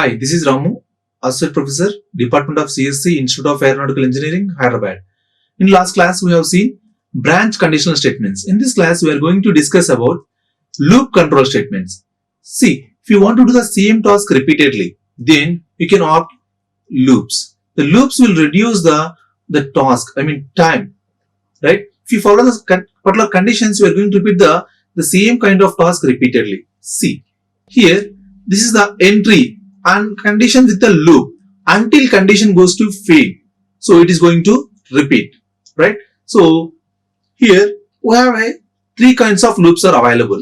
Hi, this is Ramu, Associate Professor, Department of CSC, Institute of Aeronautical Engineering, Hyderabad. In last class, we have seen branch conditional statements. In this class, we are going to discuss about loop control statements. See, if you want to do the same task repeatedly, then you can opt loops. The loops will reduce the task, time, right? If you follow the particular conditions, you are going to repeat the same kind of task repeatedly. See, here, this is the entry and condition with the loop until condition goes to fail. So it is going to repeat, right? So here we have three kinds of loops are available.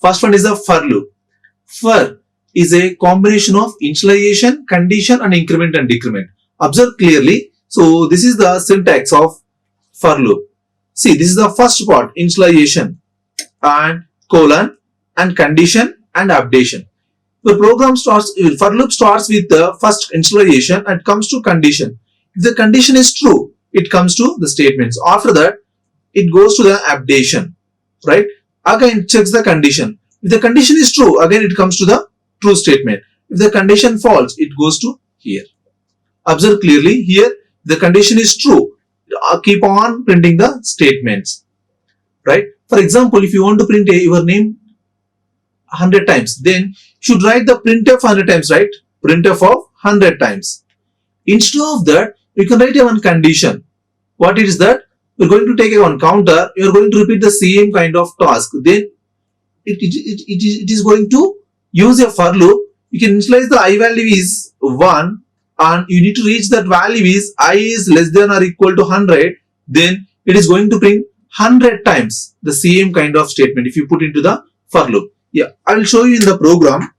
First one is the for loop. For is a combination of initialization, condition and increment and decrement. Observe clearly. So this is the syntax of for loop. See, this is the first part, initialization and colon and condition and updation. The program starts, for loop starts with the first initialization and comes to condition. If the condition is true, it comes to the statements. After that, it goes to the updation, right? Again, checks the condition. If the condition is true, again it comes to the true statement. If the condition false, it goes to here. Observe clearly here, the condition is true. Keep on printing the statements, right? For example, if you want to print your name 100 times, then you should write the printf 100 times, right? Printf of 100 times. Instead of that, you can write a one condition. What is that? You're going to take a one counter, you're going to repeat the same kind of task. Then it is going to use a for loop. You can initialize the I value is 1 and you need to reach that value is I is less than or equal to 100. Then it is going to print 100 times the same kind of statement if you put into the for loop. Yeah, I will show you in the program.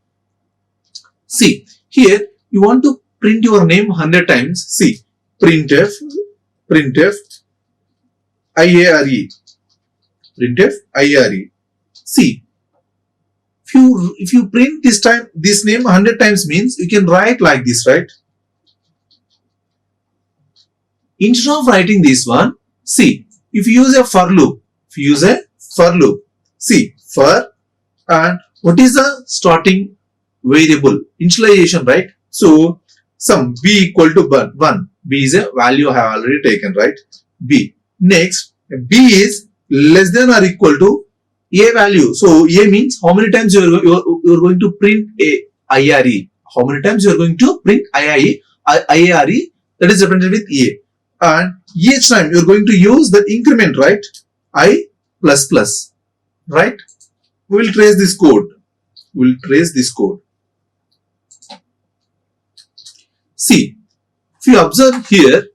See, here you want to print your name 100 times. See, printf IARE, printf IARE. See, if you print this name 100 times means you can write like this, right? Instead of writing this one, see, if you use a for loop, see, for and what is the starting variable? Initialization, right? So, some b equal to 1. B is a value I have already taken, right? B. Next, b is less than or equal to a value. So, a means how many times you are going to print a IRE. How many times you are going to print IARE, that is represented with a. And each time you are going to use the increment, right? I plus plus, right? We will trace this code. See, if you observe here,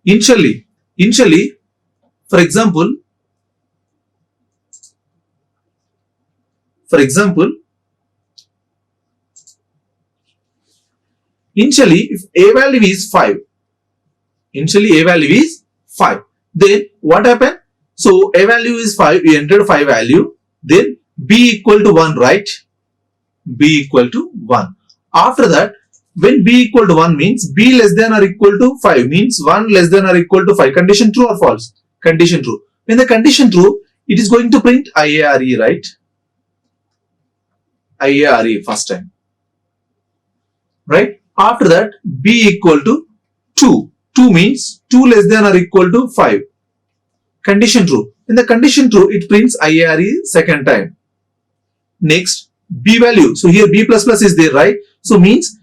initially, for example, initially if a value is 5, then what happened? So a value is 5, we entered 5 value, then b equal to 1, right? B equal to 1. After that, when b equal to 1 means b less than or equal to 5 means 1 less than or equal to 5. Condition true or false? Condition true. When the condition true, it is going to print IARE, right? IARE first time. Right? After that, b equal to 2. 2 means 2 less than or equal to 5. Condition true. In the condition true, it prints IARE second time. Next, b value. So here b plus plus is there, right? So means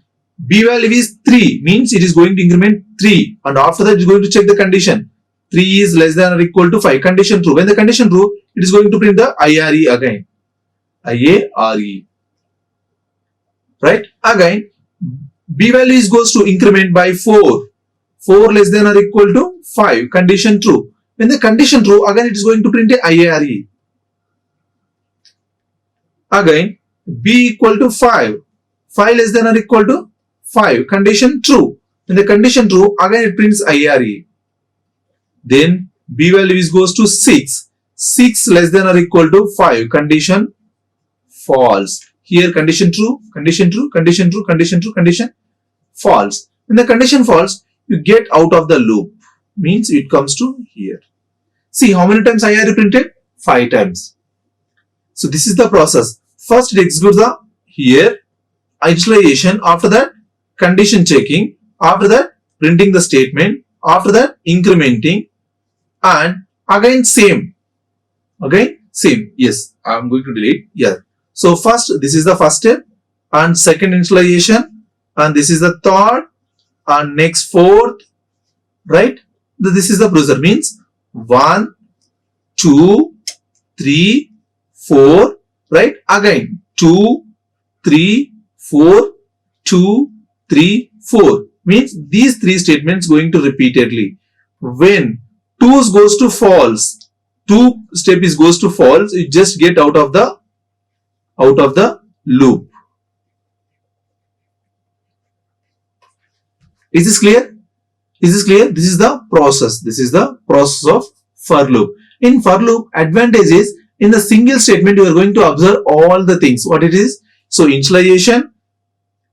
b value is 3. Means it is going to increment 3. And after that, it is going to check the condition. 3 is less than or equal to 5. Condition true. When the condition true, it is going to print the IARE again. IARE. Right? Again, b value is goes to increment by 4. 4 less than or equal to 5. Condition true. When the condition true, again it is going to print a IARE. Again, b equal to 5. 5 less than or equal to 5. Condition true. When the condition true, again it prints IARE. Then b value is goes to 6. 6 less than or equal to 5. Condition false. Here condition true, condition false. When the condition false, you get out of the loop. Means it comes to here. See how many times IARE printed? 5 times. So this is the process. First it executes the here initialization, after that condition checking, after that printing the statement, after that incrementing, and again same. Yes, I'm going to delete. Yeah. So first, this is the first step, and second initialization, and this is the third, and next fourth, right? This is the procedure, means 1, 2, 3, 4, right? Again 2, 3, 4, 2, 3, 4, means these three statements going to repeatedly. When 2 goes to false, 2 step is goes to false, you just get out of the loop. Is this clear? Is this clear? This is the process. This is the process of for loop. In for loop, advantage is in the single statement you are going to observe all the things. What it is? So initialization,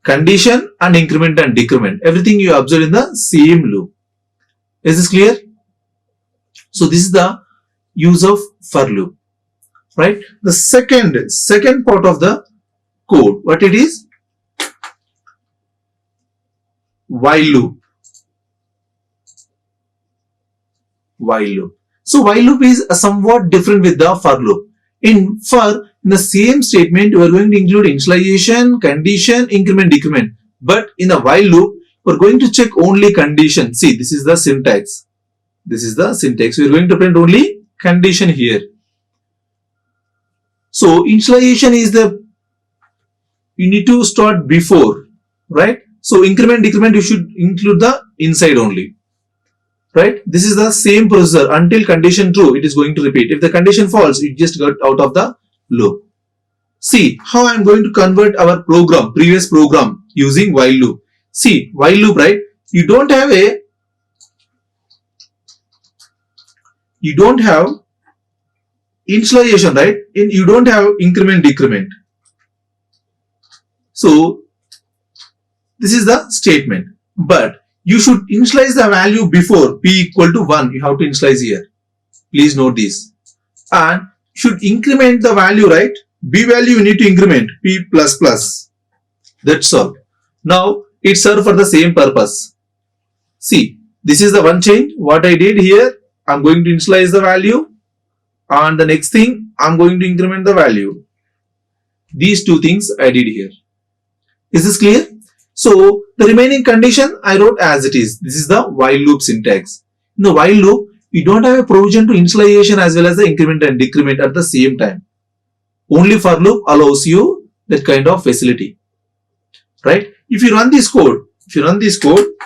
condition, and increment and decrement. Everything you observe in the same loop. Is this clear? So this is the use of for loop. Right? The second part of the code, what it is? While loop. While loop. So while loop is somewhat different with the for loop. In the same statement, you are going to include initialization, condition, increment, decrement. But in the while loop, we are going to check only condition. See, this is the syntax. This is the syntax. We are going to print only condition here. So initialization is you need to start before, right? So increment, decrement, you should include the inside only. Right? This is the same procedure until condition true, it is going to repeat. If the condition false, it just got out of the loop. See how I am going to convert our program, previous program using while loop. See, while loop, right? You don't have initialization, right? You don't have increment, decrement. So this is the statement. But you should initialize the value before p equal to 1. You have to initialize here. Please note this. And should increment the value, right? B value you need to increment p plus plus. That's all. Now it serves for the same purpose. See, this is the one change. What I did here, I'm going to initialize the value. And the next thing, I'm going to increment the value. These two things I did here. Is this clear? So the remaining condition I wrote as it is. This is the while loop syntax. In the while loop, you don't have a provision to initialization as well as the increment and decrement at the same time. Only for loop allows you that kind of facility. Right? If you run this code,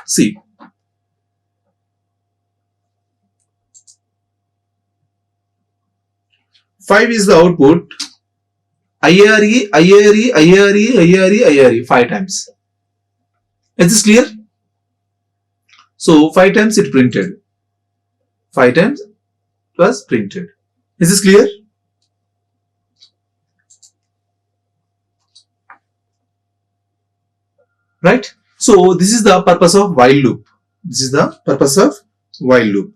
see. Five is the output. IARE 5 times. Is this clear? So 5 times it printed. 5 times it was printed. Is this clear? Right? So this is the purpose of while loop. This is the purpose of while loop.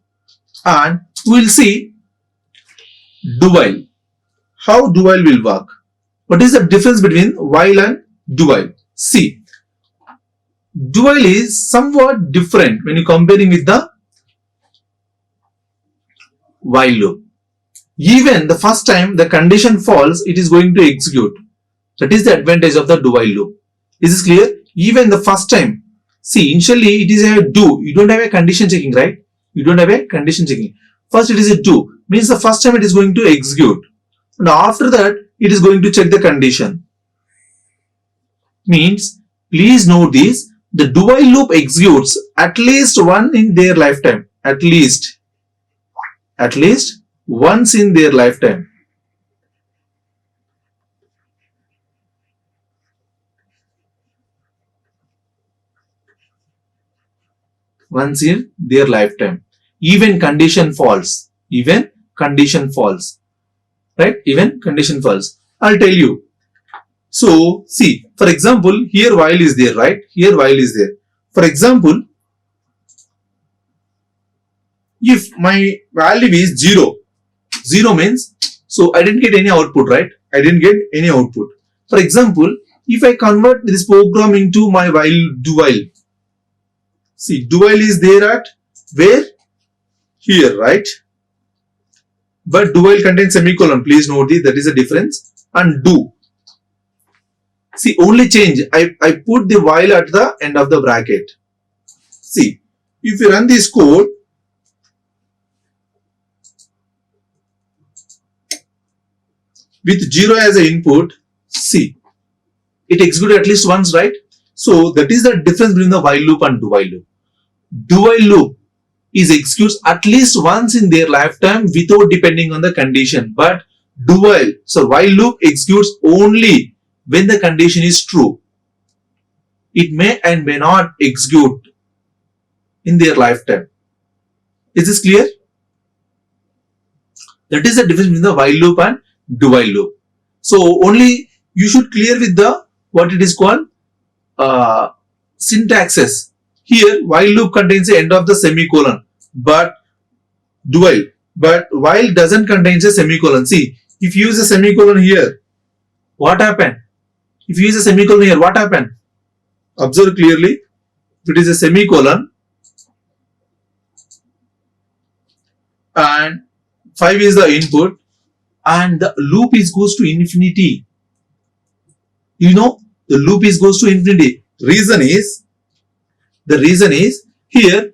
And we will see do while. How do while will work? What is the difference between while and do while? See. Do while is somewhat different when you comparing with the while loop. Even the first time the condition falls, it is going to execute. That is the advantage of the do while loop. Is this clear? Even the first time. See, initially it is a do. You don't have a condition checking, right? You don't have a condition checking. First it is a do. Means the first time it is going to execute. And after that, it is going to check the condition. Means, please note this. The do while loop executes at least one in their lifetime. At least once in their lifetime. Once in their lifetime. Even condition false. Right? Even condition false. I'll tell you. So, see, for example, here while is there, right? Here while is there. For example, if my value is 0, 0 means, so I didn't get any output, right? I didn't get any output. For example, if I convert this program into my do while, see, do while is there at where? Here, right? But do while contains semicolon. Please note this, that is the difference. And do. See, only change. I put the while at the end of the bracket. See, if you run this code, with 0 as an input, see, it executes at least once, right? So that is the difference between the while loop and do while loop. Do while loop is executes at least once in their lifetime without depending on the condition. But do while, so while loop executes only when the condition is true. It may and may not execute in their lifetime. Is this clear? That is the difference between the while loop and do while loop. So only you should clear with the what it is called syntaxes. Here while loop contains the end of the semicolon, but do while. But while doesn't contain a semicolon. See, if you use a semicolon here, what happened? If you use a semicolon here, what happened? Observe clearly. If it is a semicolon and 5 is the input and the loop is goes to infinity. You know, the loop is goes to infinity. The reason is here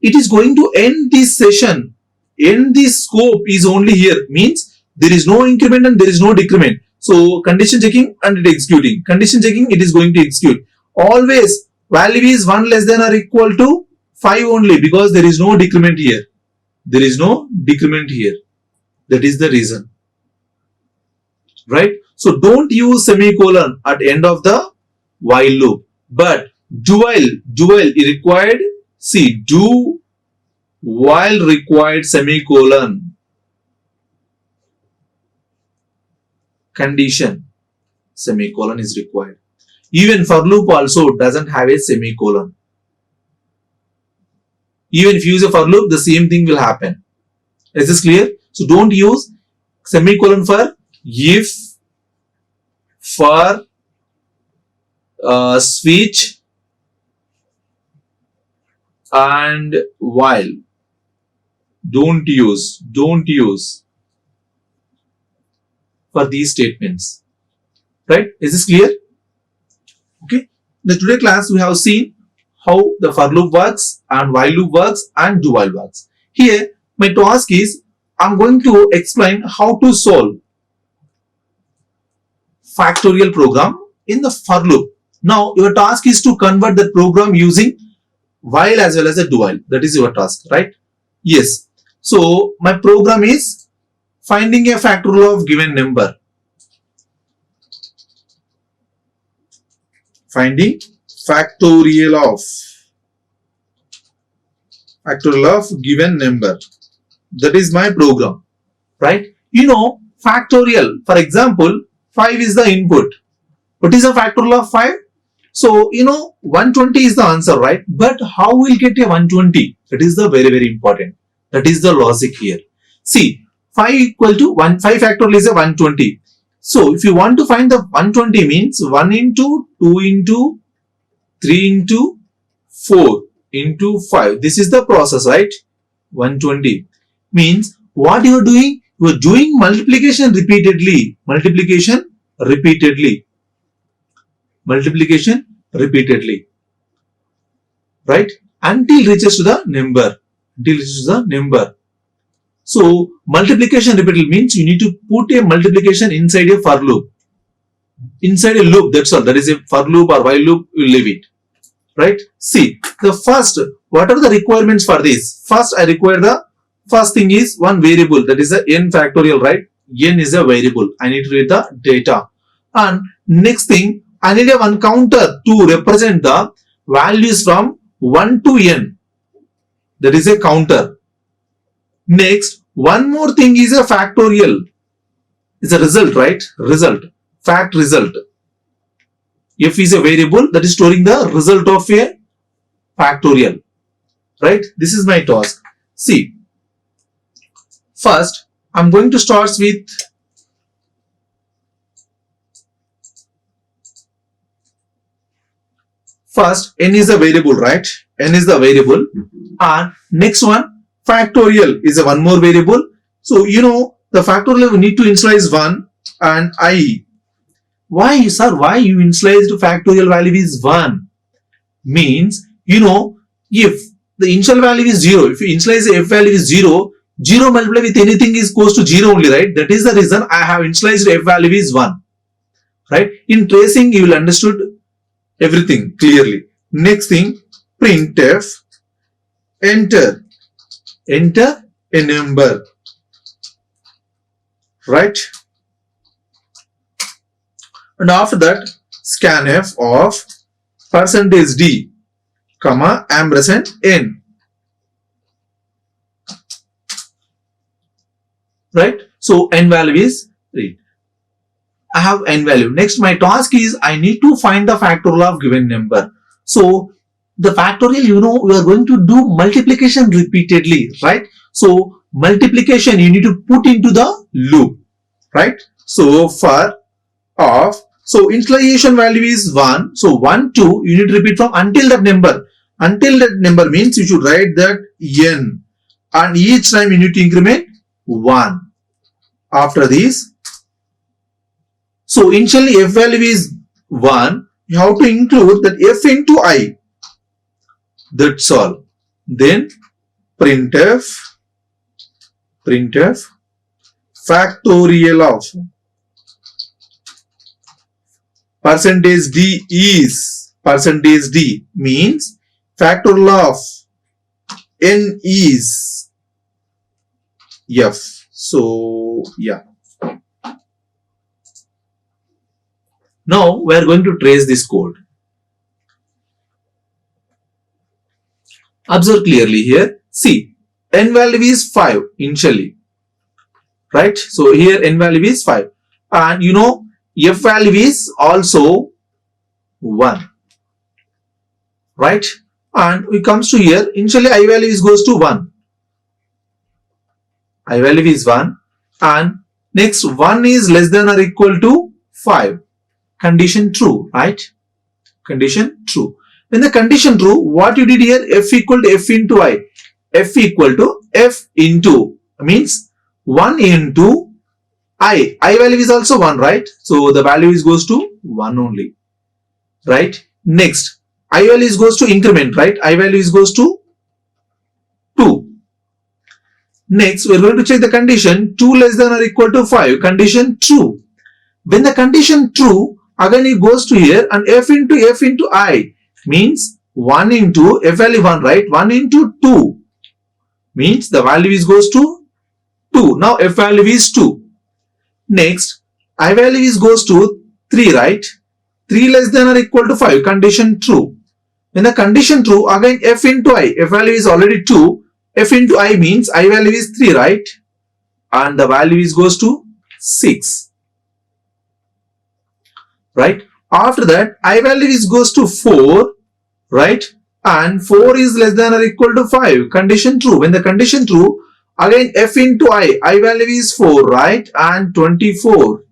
it is going to end this session. End this scope is only here. Means there is no increment and there is no decrement. So condition checking and it executing. Condition checking, it is going to execute. Always value is 1 less than or equal to 5 only, because there is no decrement here. There is no decrement here. That is the reason. Right? So don't use semicolon at end of the while loop. But do while required, see, do while required semicolon. Condition, semicolon is required. Even for loop also doesn't have a semicolon. Even if you use a for loop, the same thing will happen. Is this clear? So don't use semicolon for if, for, switch and while. Don't use for these statements. Right? Is this clear? Okay. In the today class we have seen how the for loop works and while loop works and do while works. Here my task is I'm going to explain how to solve factorial program in the for loop. Now your task is to convert the program using while as well as the do while. That is your task, right? Yes. So my program is finding a factorial of given number. Finding factorial of given number. That is my program, right? You know, factorial, for example, 5 is the input. What is the factorial of 5? So, you know, 120 is the answer, right? But how we'll get a 120? That is the very important. That is the logic here. See, 5 equal to 1, 5 factorial is a 120. So, if you want to find the 120 means 1 into 2 into 3 into 4 into 5. This is the process, right? 120 means what you are doing? You are doing multiplication repeatedly. Multiplication repeatedly. Right? Until it reaches to the number. So multiplication repeatedly means you need to put a multiplication inside a for loop. Inside a loop, that's all. That is a for loop or while loop, you leave it. Right? See, the first, what are the requirements for this? First, I require the first thing is one variable, that is a n factorial, right? N is a variable. I need to read the data. And next thing, I need a one counter to represent the values from 1 to n. That is a counter. Next, one more thing is a factorial. It's a result, right? Fact result. F is a variable that is storing the result of a factorial. Right? This is my task. See, first, I'm going to start with First, n is a variable, right? N is the variable. And next one, factorial is a one more variable. So, the factorial we need to initialize 1 and I. Why, sir? Why you initialized factorial value is 1? Means, if the initial value is 0, if you initialize the f value is 0, 0 multiplied with anything is equals to 0 only, right? That is the reason I have initialized f value is 1. Right? In tracing, you will understood everything clearly. Next thing, printf, enter a number. Right? And after that, scanf of %d, comma, ampersand n. Right? So n value is 3. I have n value. Next, my task is I need to find the factorial of given number. So the factorial, we are going to do multiplication repeatedly, right? So multiplication you need to put into the loop, right? So for of, so initialization value is 1. So 1, 2, you need to repeat from until that number. Until that number means you should write that n, and each time you need to increment 1. After this, so initially f value is 1, you have to include that f into I. That's all. Then printf factorial of %d is, %d means factorial of n is f. So yeah. Now we are going to trace this code. Observe clearly here. See, n value is 5 initially. Right? So here n value is 5. And f value is also 1. Right? And it comes to here. Initially I value is goes to 1. I value is 1. And next 1 is less than or equal to 5. Condition true, right? Condition true. When the condition true, what you did here, f equal to f into I. F equal to f into, means 1 into I. I value is also 1, right? So the value is goes to 1 only, right? Next, I value is goes to increment, right? I value is goes to 2. Next, we are going to check the condition 2 less than or equal to 5. Condition true. When the condition true, again it goes to here and f into I means 1 into f value 1, right? 1 into 2 means the value is goes to 2. Now f value is 2. Next, I value is goes to 3, right? 3 less than or equal to 5. Condition true. When the condition true, again f into I. F value is already 2. F into I means I value is 3, right? And the value is goes to 6. Right? After that, I value is goes to 4, right? And 4 is less than or equal to 5. Condition true. When the condition true, again f into I value is 4, right? And 24.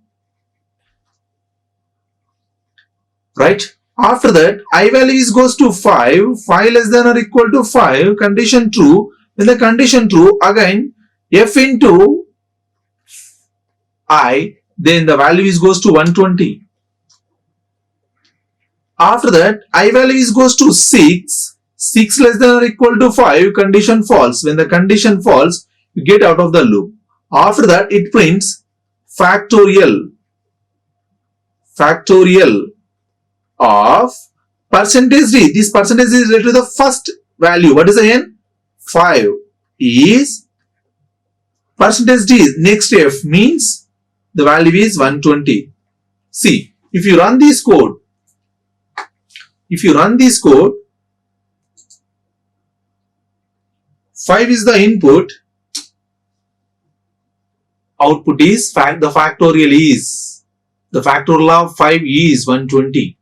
Right? After that, I value is goes to 5. 5 less than or equal to 5. Condition true. When the condition true, again f into I, then the value is goes to 120. After that, I value is goes to 6. 6 less than or equal to 5. Condition false. When the condition false, you get out of the loop. After that, it prints factorial of %d. This percentage is related to the first value. What is the n? 5 is %d. Next f means the value is 120. See, if you run this code, 5 is the input, output is the factorial of 5 is 120.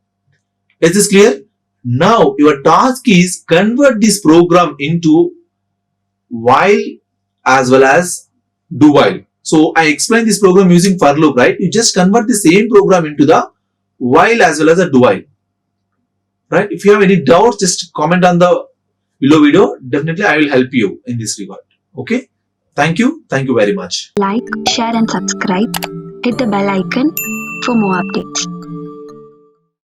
Is this clear? Now your task is convert this program into while as well as do while. So I explained this program using for loop, right? You just convert the same program into the while as well as a do while. right? If you have any doubts, just comment on the below video. Definitely I will help you in this regard. Okay, thank you very much. Like, share and subscribe. Hit the bell icon for more updates.